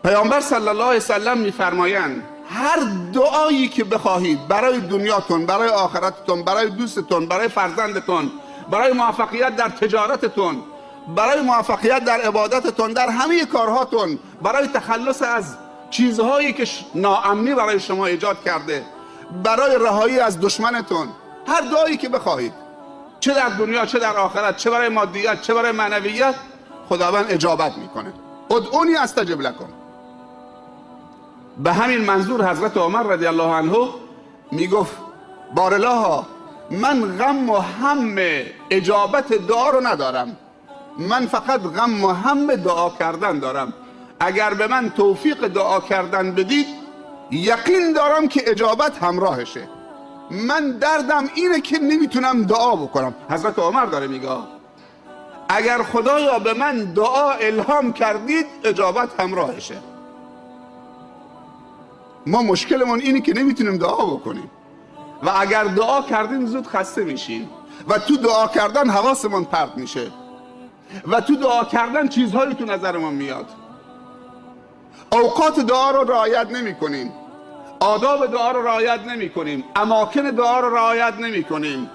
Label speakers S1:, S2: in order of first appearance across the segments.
S1: پیامبر صلی الله علیه وسلم میفرمایند هر دعایی که بخواهید برای دنیاتون، برای آخرتتون، برای دوستتون، برای فرزندتون، برای موفقیت در تجارتتون، برای موفقیت در عبادتتون، در همه کارهاتون، برای تخلص از چیزهایی که ناامنی برای شما ایجاد کرده، برای رهایی از دشمنتون، هر دعایی که بخواهید، چه در دنیا چه در آخرت، چه برای مادیت چه برای معنویت، خداوند اجابت میکنه. ادعونی استجب لکم. به همین منظور حضرت عمر رضی الله عنه میگفت بارالله، من غم و هم اجابت دعا رو ندارم، من فقط غم و هم دعا کردن دارم. اگر به من توفیق دعا کردن بدید، یقین دارم که اجابت همراهشه. من دردم اینه که نمیتونم دعا بکنم. حضرت عمر داره میگه اگر خدایا به من دعا الهام کردید، اجابت همراهشه. ما مشکلمون اینه که نمیتونیم دعا بکنیم و اگر دعا کردیم زود خسته میشیم و تو دعا کردن حواسمون پرت میشه و تو دعا کردن چیزهایی تو نظرمون میاد. اوقات دعا رو رعایت نمی کنیم، آداب دعا رو رعایت نمی کنیم، اماکن دعا رو رعایت نمی کنیم،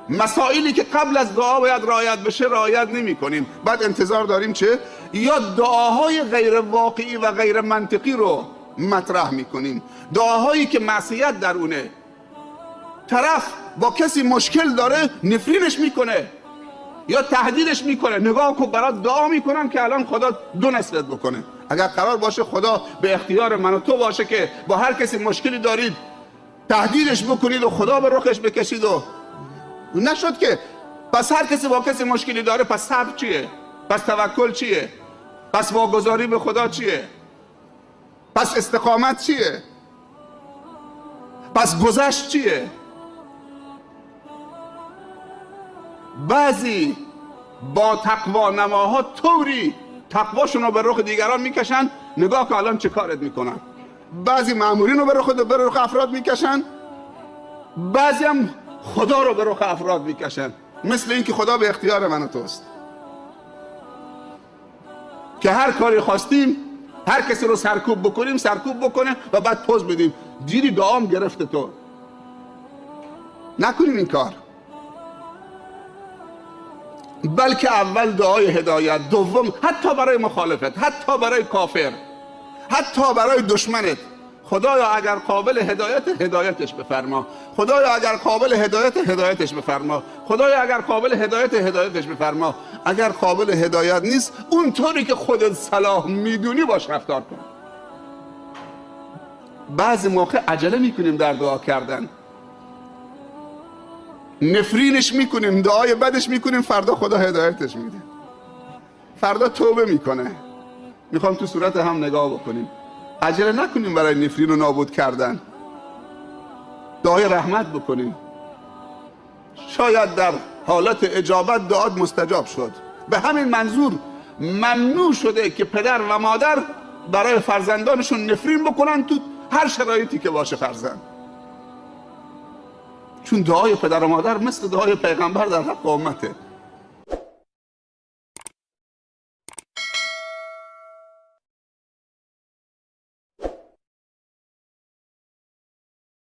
S1: مسائلی که قبل از دعا باید رعایت بشه رعایت نمی کنیم. بعد انتظار داریم چه؟ یا دعاهای غیر واقعی و غیر منطقی رو مطرح می کنیم، دعاهایی که معصیت درونه. طرف با کسی مشکل داره نفرینش میکنه یا تهدیدش میکنه، نگاه کن برات دعا میکنم که الان خدا دو نصفت بکنه. اگر قرار باشه خدا به اختیار من و تو باشه که با هر کسی مشکلی دارید تهدیدش بکنید و خدا به رخش بکشید و نشد که، پس هر کسی با کسی مشکلی داره، پس صبر چیه؟ پس توکل چیه؟ پس واگذاری به خدا چیه؟ پس استقامت چیه؟ پس گذشت چیه؟ بعضی با تقوا نماها طوری تقواشون رو به رخ دیگران میکشن، نگاه که الان چه کارت میکنن. بعضی مامورین رو به رخ افراد میکشن، بعضی هم خدا رو به رخ افراد میکشن، مثل این که خدا به اختیار من و توست که هر کاری خواستیم هر کسی رو سرکوب بکنیم سرکوب بکنه و بعد پوز بدیم دیدی دعام گرفت تو. نکنیم این کار، بلکه اول دعای هدایت، دوم حتی برای مخالفت، حتی برای کافر، حتی برای دشمنت، خدایا اگر قابل هدایت هدایتش بفرما، خدایا اگر قابل هدایت هدایتش بفرما، خدایا اگر قابل هدایت هدایتش بفرما. اگر قابل هدایت نیست اونطوری که خودت صلاح میدونی باش رفتار کن. بعضی موقع عجله میکنیم در دعا کردن، نفرینش میکنیم، دعای بدش میکنیم، فردا خدا هدایتش میده، فردا توبه میکنه. میخوام تو صورت هم نگاه بکنیم، عجله نکنیم برای نفرین و نابود کردن، دعای رحمت بکنیم. شاید در حالت اجابت دعات مستجاب شد. به همین منظور ممنوع شده که پدر و مادر برای فرزندانشون نفرین بکنن تو هر شرایطی که باشه فرزند، چون دعای پدر و مادر مثل دعای پیغمبر در حق امته.